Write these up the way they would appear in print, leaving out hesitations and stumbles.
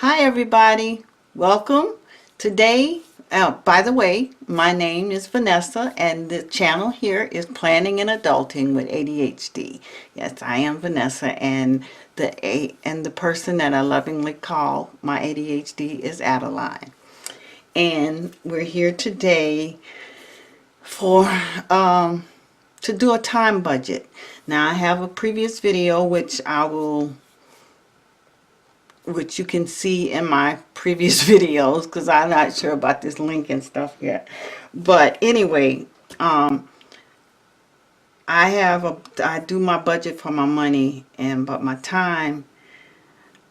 Hi everybody, welcome. Today, by the way, my name is Vanessa and the channel here is Planning and Adulting with ADHD. Yes, I am Vanessa and the person that I lovingly call my ADHD is Adeline. And we're here today for to do a time budget. Now I have a previous video which you can see in my previous videos because I'm not sure about this link and stuff yet. But anyway, I do my budget for my money but my time,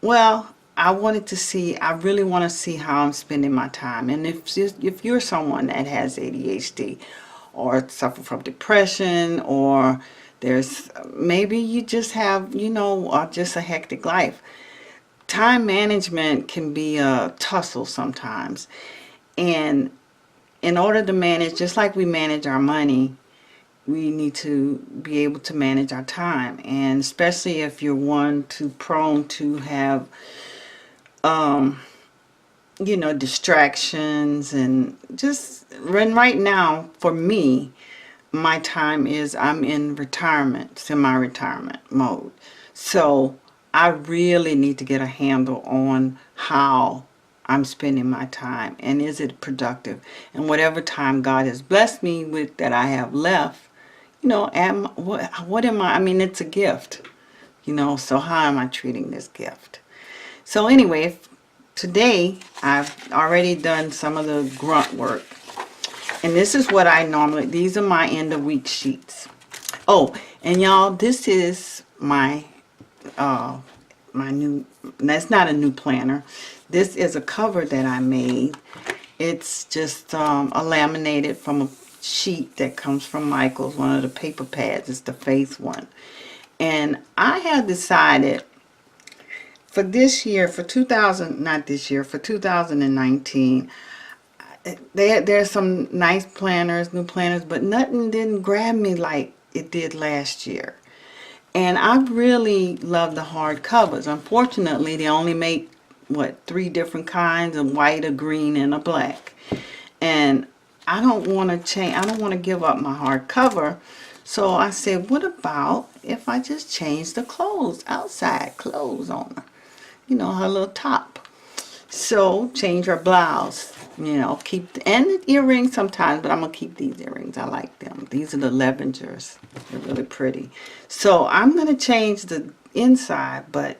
well, I really want to see how I'm spending my time. And if you're someone that has ADHD or suffer from depression, or there's maybe you just have, just a hectic life, time management can be a tussle sometimes. And in order to manage, just like we manage our money, we need to be able to manage our time. And especially if you're prone to have, distractions and just run. Right now, for me, my time is I'm in retirement, semi-retirement mode. So I really need to get a handle on how I'm spending my time and is it productive, and whatever time God has blessed me with that I have left, what am I mean, it's a gift, so how am I treating this gift? So anyway, today I've already done some of the grunt work, and this is what these are my end of week sheets. Oh, and y'all, this is my new, that's not a new planner. This is a cover that I made. It's just a laminated from a sheet that comes from Michaels, one of the paper pads. It's the Faith one. And I have decided for this year, for 2019, there's some nice planners, new planners, but nothing didn't grab me like it did last year. And I really love the hard covers. Unfortunately, they only make, three different kinds, a white, a green, and a black. And I don't want to change. I don't want to give up my hard cover. So I said, what about if I just change the clothes, outside clothes on her? Her little top. So change her blouse. And the earrings sometimes, but I'm going to keep these earrings. I like them. These are the Levingers. They're really pretty. So I'm going to change the inside, but,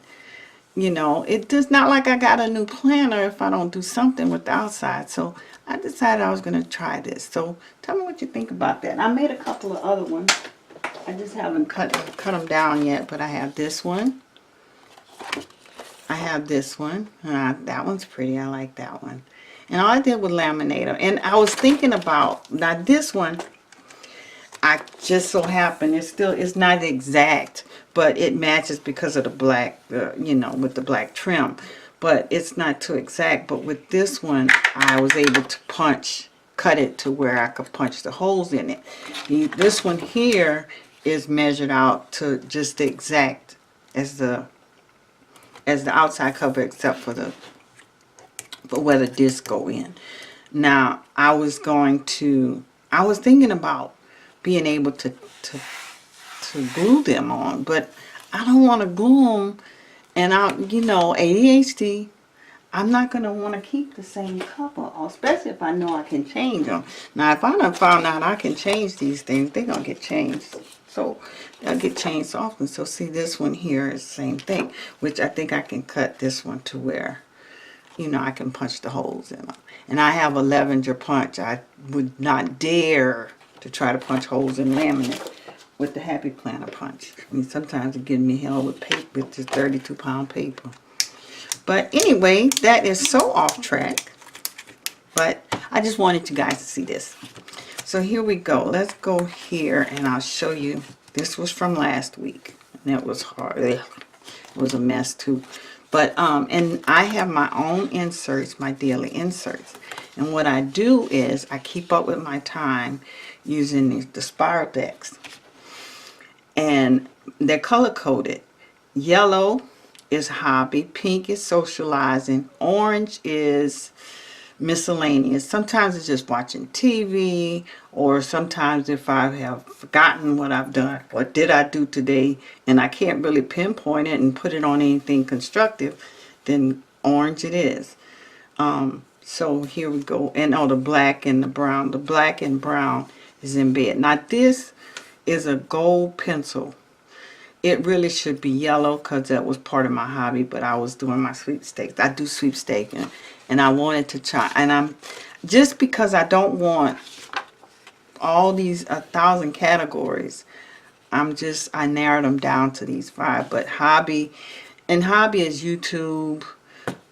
it does not like I got a new planner if I don't do something with the outside. So I decided I was going to try this. So tell me what you think about that. I made a couple of other ones. I just haven't cut them down yet, but I have this one. I have this one. That one's pretty. I like that one. And all I did was laminate them. And I was thinking about, now this one, I just so happened, it's not exact, but it matches because of the black, with the black trim. But it's not too exact. But with this one, I was able to cut it to where I could punch the holes in it. This one here is measured out to just the exact as the outside cover, except for where the discs go in. Now, I was thinking about being able to glue them on, but I don't want to glue them, and ADHD, I'm not going to want to keep the same cover, especially if I know I can change them. Now, if I done found out I can change these things, they're going to get changed. So they'll get changed often. So see, this one here is the same thing, which I think I can cut this one to where, I can punch the holes in them. And I have a Levenger punch. I would not dare to try to punch holes in laminate with the Happy Planner punch. I mean, sometimes it gives me hell with paper, with just 32-pound paper. But anyway, that is so off track. But I just wanted you guys to see this. So here we go. Let's go here and I'll show you. This was from last week. And it was hard. It was a mess too. But, and I have my own inserts, my daily inserts. And what I do is I keep up with my time using the spiral decks. And they're color coded. Yellow is hobby, pink is socializing, orange is miscellaneous. Sometimes it's just watching TV, or sometimes if I have forgotten what I've done, what did I do today, and I can't really pinpoint it and put it on anything constructive, then orange it is. So here we go. And oh, the black and the brown. The black and brown is in bed. Now this is a gold pencil. It really should be yellow because that was part of my hobby, but I was doing my sweepstakes. I do sweepstakes, and I wanted to try. And I'm just because I don't want all these 1,000 categories. I narrowed them down to these 5. But hobby, and hobby is YouTube,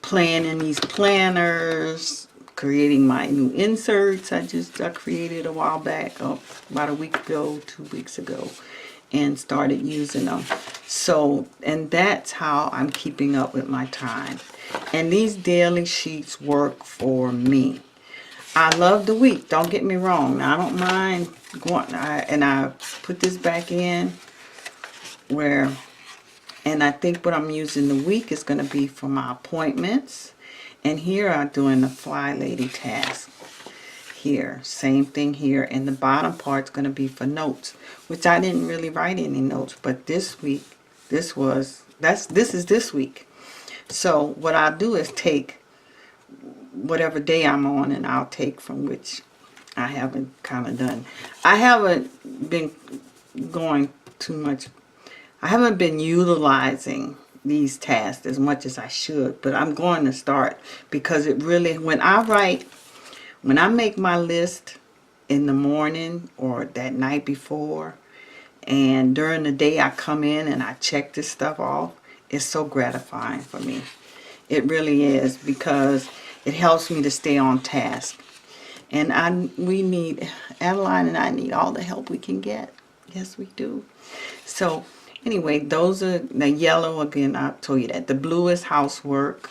planning these planners, creating my new inserts. I created a while back, about a week ago, 2 weeks ago, and started using them. So, and that's how I'm keeping up with my time. And these daily sheets work for me. I love the week, don't get me wrong. Now, I don't mind going, and I put this back in where, and I think what I'm using the week is going to be for my appointments. And here I'm doing the Fly Lady task. Here, same thing here. And the bottom part's going to be for notes, which I didn't really write any notes. But this week, this is this week. So what I'll do is take whatever day I'm on, and I'll take from which I haven't kind of done. I haven't been going too much. I haven't been utilizing these tasks as much as I should, but I'm going to start because it really, when I make my list in the morning or that night before, and during the day I come in and I check this stuff off, it's so gratifying for me. It really is, because it helps me to stay on task. And Adeline and I need all the help we can get. Yes, we do. So anyway, those are the yellow. Again, I told you that. The blue is housework.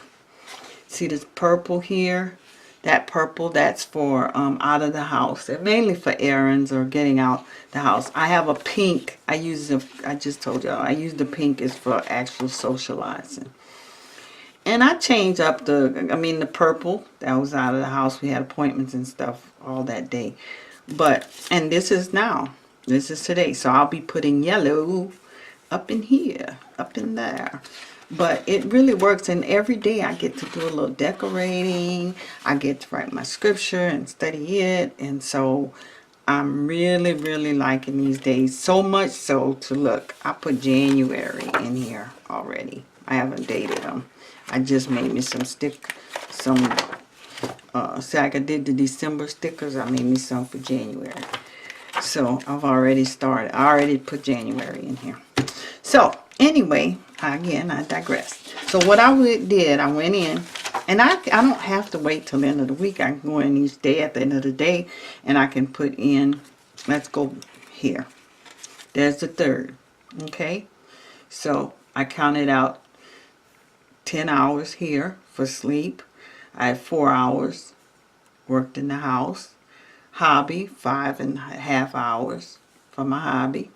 See this purple here? That purple, that's for out of the house. They're mainly for errands or getting out the house. I have a pink. I just told y'all, I use the pink is for actual socializing. And I changed up the purple. That was out of the house. We had appointments and stuff all that day. And this is now. This is today. So I'll be putting yellow up in here, up in there. But it really works. And every day I get to do a little decorating. I get to write my scripture and study it. And so I'm really, really liking these days. So much so to look. I put January in here already. I haven't dated them. I just made me see, I did the December stickers. I made me some for January. So I've already started. I already put January in here. So anyway, again, I digress. So what I did, I went in, and I don't have to wait till the end of the week. I can go in each day at the end of the day, and I can put in, let's go here. There's the 3rd. Okay. So I counted out 10 hours here for sleep. I had 4 hours worked in the house. Hobby, 5.5 hours for my hobby.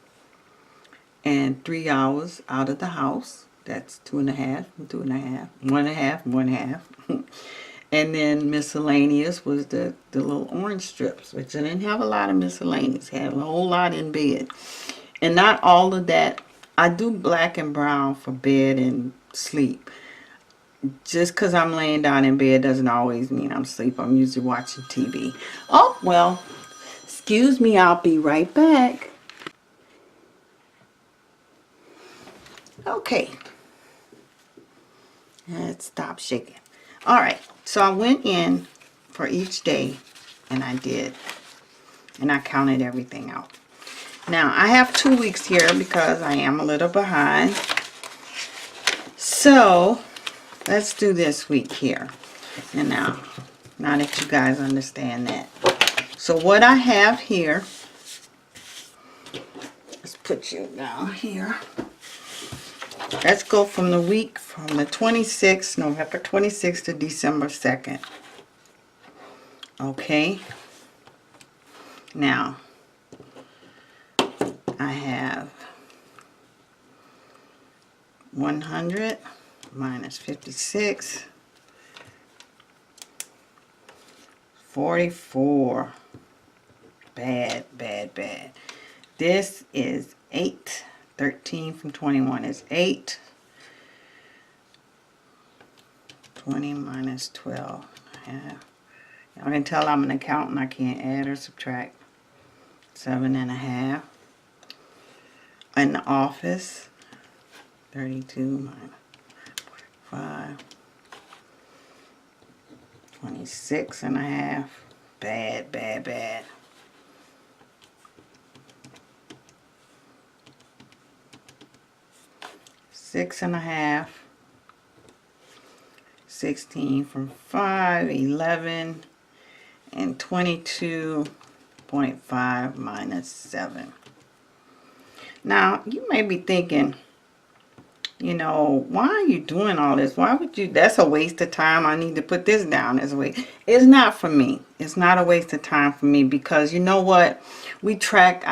And 3 hours out of the house. That's 2.5, 2.5, 1.5, 1.5. And then miscellaneous was the little orange strips, which I didn't have a lot of miscellaneous. Had a whole lot in bed. And not all of that. I do black and brown for bed and sleep. Just because I'm laying down in bed doesn't always mean I'm asleep. I'm usually watching TV. Oh, well, excuse me. I'll be right back. Okay. Let's stop shaking. All right. So I went in for each day, and I did. And I counted everything out. Now, I have 2 weeks here because I am a little behind. So let's do this week here. And now that you guys understand that. So what I have here, let's put you down here. Let's go from the week from the 26th, November 26th to December 2nd. Okay. Now, I have 100, minus 56. 44. Bad, bad, bad. This is 8. 13 from 21 is 8. 20 minus 12. Yeah. Y'all can tell I'm an accountant. I can't add or subtract. 7.5. In the office, 32 minus 5. 26.5. Bad, bad, bad. 6.5. 16 from 5, 11, and 22.5 minus 7. Now, you may be thinking, you know, why are you doing all this? Why would you? That's a waste of time. I need to put this down as a waste. It's not for me. It's not a waste of time for me because you know what? I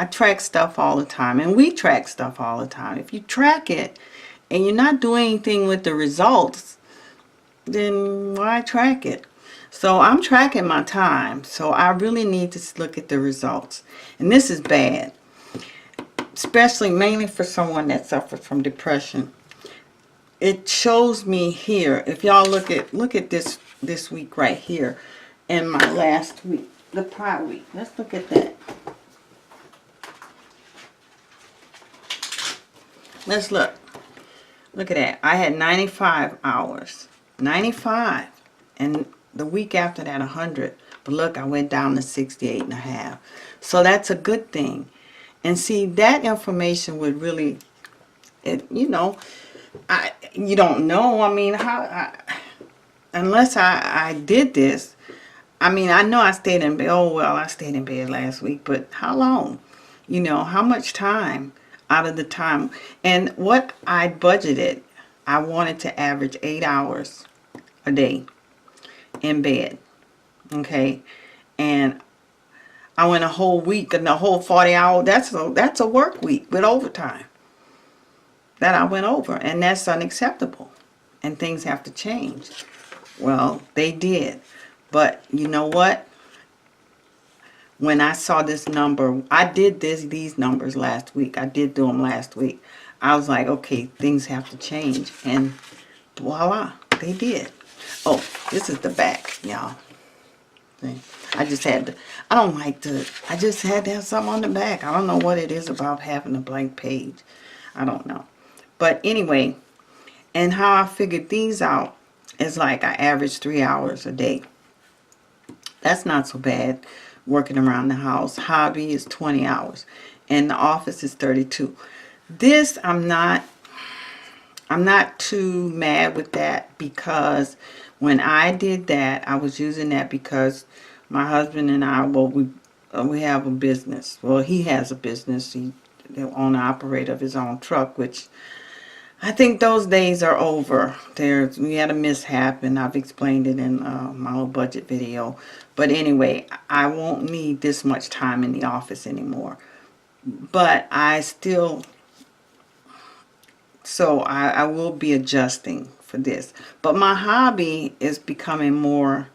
track stuff all the time, and we track stuff all the time. If you track it and you're not doing anything with the results, then why track it? So I'm tracking my time. So I really need to look at the results. And this is bad. Especially mainly for someone that suffers from depression. It shows me here, if y'all look at this week right here and my last week, the prior week. Let's look at that. Let's look. Look at that. I had 95 hours. 95. And the week after that, 100. But look, I went down to 68.5. So that's a good thing. And see, that information would really, you know, you don't know. I mean, unless I did this, I mean, I know I stayed in bed. Oh, well, I stayed in bed last week. But how long? You know, how much time out of the time? And what I budgeted, I wanted to average 8 hours a day in bed. Okay. And I went a whole week and the whole 40 hours. That's a work week with overtime that I went over. And that's unacceptable. And things have to change. Well, they did. But you know what? When I saw this number, I did these numbers last week. I did do them last week. I was like, okay, things have to change. And voila, they did. Oh, this is the back, y'all. I just had to, I just had to have something on the back. I don't know what it is about having a blank page. I don't know. But anyway, and how I figured these out is like I average 3 hours a day. That's not so bad. Working around the house. Hobby is 20 hours. And the office is 32. This, I'm not too mad with that because when I did that, I was using that because my husband and I, well, we have a business. Well, he has a business. He's the owner operator of his own truck, which I think those days are over. We had a mishap, and I've explained it in my little budget video. But anyway, I won't need this much time in the office anymore. But I still, so I will be adjusting for this. But my hobby is becoming more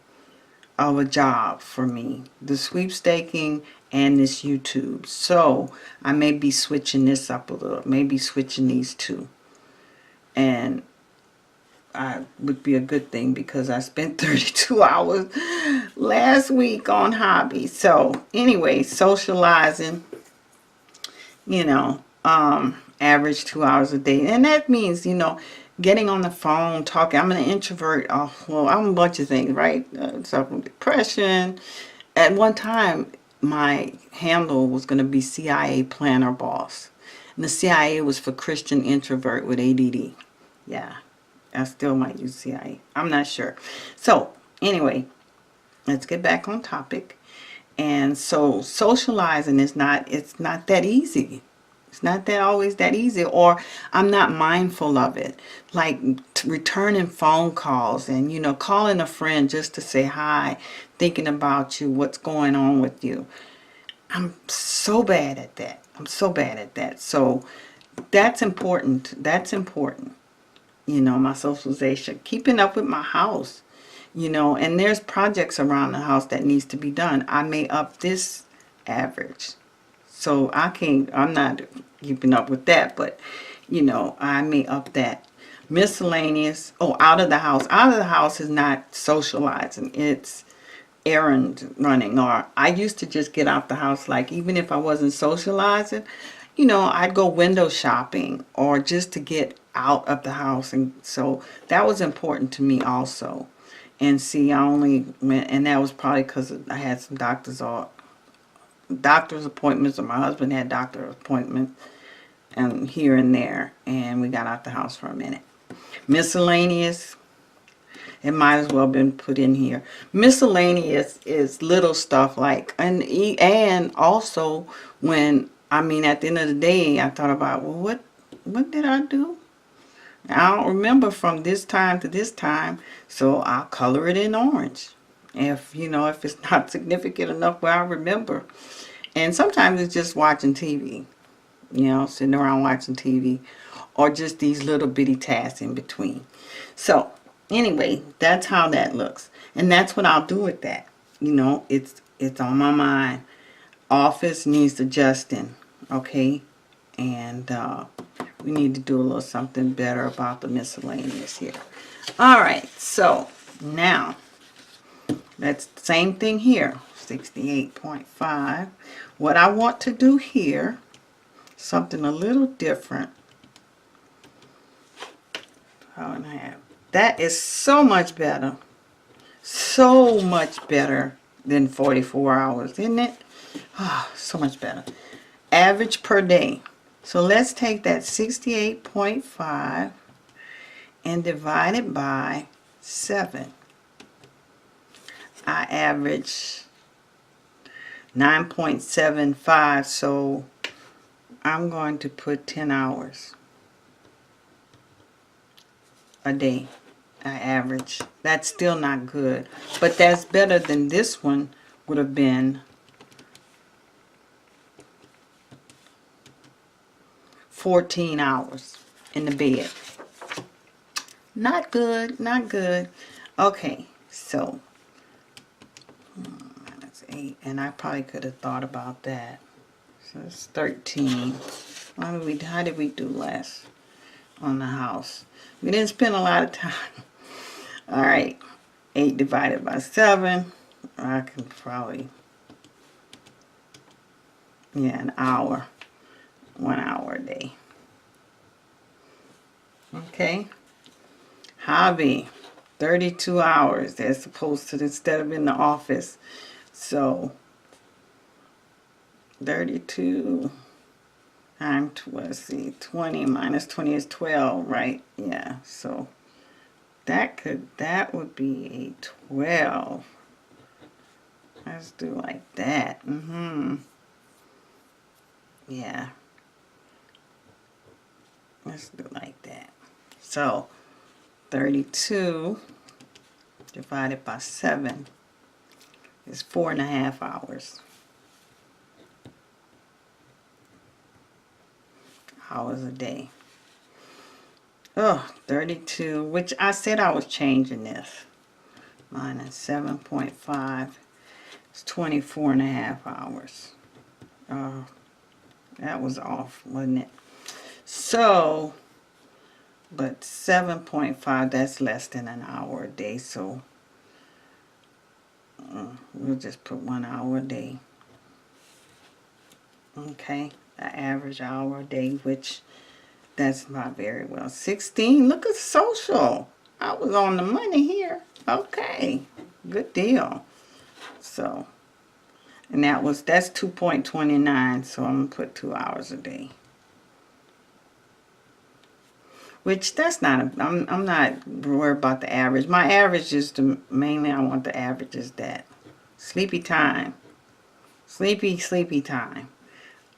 of a job for me. The sweepstaking and this YouTube. So I may be switching this up a little. Maybe switching these two. And I would be a good thing because I spent 32 hours last week on hobby. So anyway, socializing, you know, average 2 hours a day. And that means, you know, getting on the phone, talking. I'm an introvert. Well, I'm a bunch of things, right? Suffering depression. At one time, my handle was going to be CIA Planner Boss. And the CIA was for Christian introvert with ADD. Yeah, I still might use CIA. I'm not sure. So, anyway, let's get back on topic. And so, socializing is it's not that easy. It's not always that easy, or I'm not mindful of it. Like returning phone calls and, you know, calling a friend just to say hi, thinking about you, what's going on with you. I'm so bad at that. I'm so bad at that. So that's important. That's important. you know, my socialization, keeping up with my house, you know, and there's projects around the house that needs to be done. I may up this average. So I'm not keeping up with that, but, you know, I may up that. Miscellaneous, oh, out of the house. Out of the house is not socializing. It's errand running. Or I used to just get out the house, like, even if I wasn't socializing, you know, I'd go window shopping or just to get out of the house. And so that was important to me also. And see, I only went, and that was probably because I had some doctor's appointments, or my husband had doctor appointments, and here and there, and we got out the house for a minute. Miscellaneous, it might as well been put in here. Miscellaneous is little stuff like, and also when, I mean, at the end of the day, I thought about, well, what did I do? I don't remember from this time to this time, so I'll color it in orange. If, you know, if it's not significant enough where I remember. And sometimes it's just watching TV, you know, sitting around watching TV, or just these little bitty tasks in between. So anyway, that's how that looks. And that's what I'll do with that. You know, it's on my mind. Office needs adjusting, okay? And we need to do a little something better about the miscellaneous here. All right, so now that's the same thing here, 68.5. What I want to do here, something a little different. 5.5. That is so much better. So much better than 44 hours, isn't it? Oh, so much better. Average per day. So let's take that 68.5 and divide it by 7. I average 9.75, so I'm going to put 10 hours a day. I average. That's still not good, but that's better than this one would have been 14 hours in the bed. Not good, not good. Okay, so minus 8, and I probably could have thought about that. So it's 13. How did we do less on the house? We didn't spend a lot of time. All right, 8 divided by 7. I can probably, yeah, an hour. 1 hour a day. Okay. Hobby, 32 hours as opposed to instead of in the office. So 32 times, let's see, 20 minus 20 is 12, right? Yeah, so that would be a 12. Let's do like that. Yeah. Let's do like that. So 32 divided by 7 is 4.5 hours. Hours a day. Oh, 32, which I said I was changing this. Minus 7.5 is 24.5 hours. That was off, wasn't it? So, but 7.5, that's less than an hour a day, so we'll just put 1 hour a day. Okay, the average hour a day, which that's not very well. 16, look at social. I was on the money here. Okay, good deal. So, and that's 2.29, so I'm going to put 2 hours a day. Which that's not, I'm not worried about the average. My average is mainly I want the average is that. Sleepy time. Sleepy time.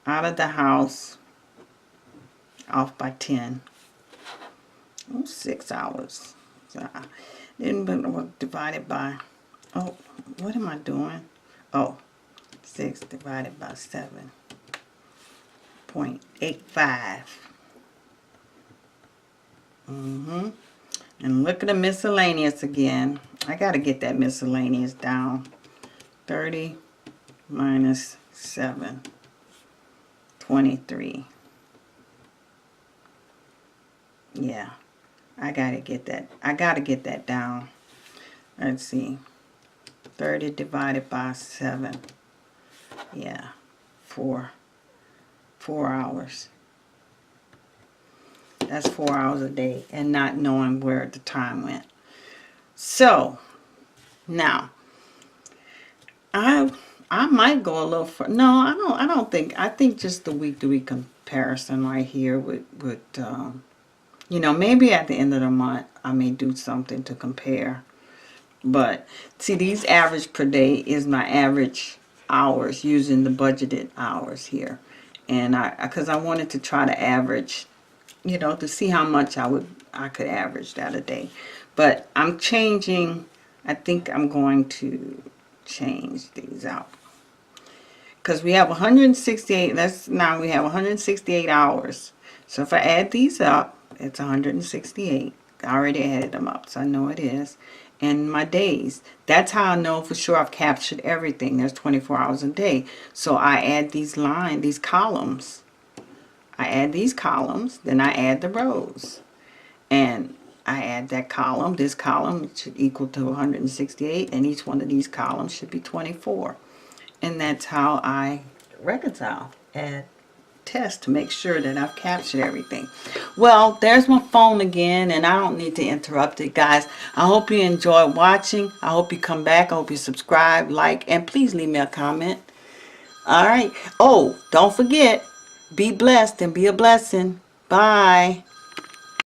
Out of the house. Off by 10. Oh, 6 hours. So then divided by, oh, what am I doing? Oh, 6 divided by 7.85. And look at the miscellaneous again. I got to get that miscellaneous down. 30 minus 7. 23. Yeah. I got to get that. I got to get that down. Let's see. 30 divided by 7. Yeah. 4 hours. That's 4 hours a day, and not knowing where the time went. So now I might go a little further. No, I don't think. I think just the week to week comparison right here would you know, maybe at the end of the month I may do something to compare. But see, these average per day is my average hours using the budgeted hours here. And because I wanted to try to average, you know, to see how much I could average that a day. But I'm changing. I think I'm going to change these out. Because we have 168, now we have 168 hours. So if I add these up, it's 168. I already added them up, so I know it is. And my days, that's how I know for sure I've captured everything. There's 24 hours a day. So I add these columns. I add these columns, then I add the rows. And I add that column. This column should equal to 168, and each one of these columns should be 24. And that's how I reconcile and test to make sure that I've captured everything. Well, there's my phone again, and I don't need to interrupt it, guys. I hope you enjoyed watching. I hope you come back. I hope you subscribe, like, and please leave me a comment. All right. Oh, don't forget, be blessed and be a blessing. Bye.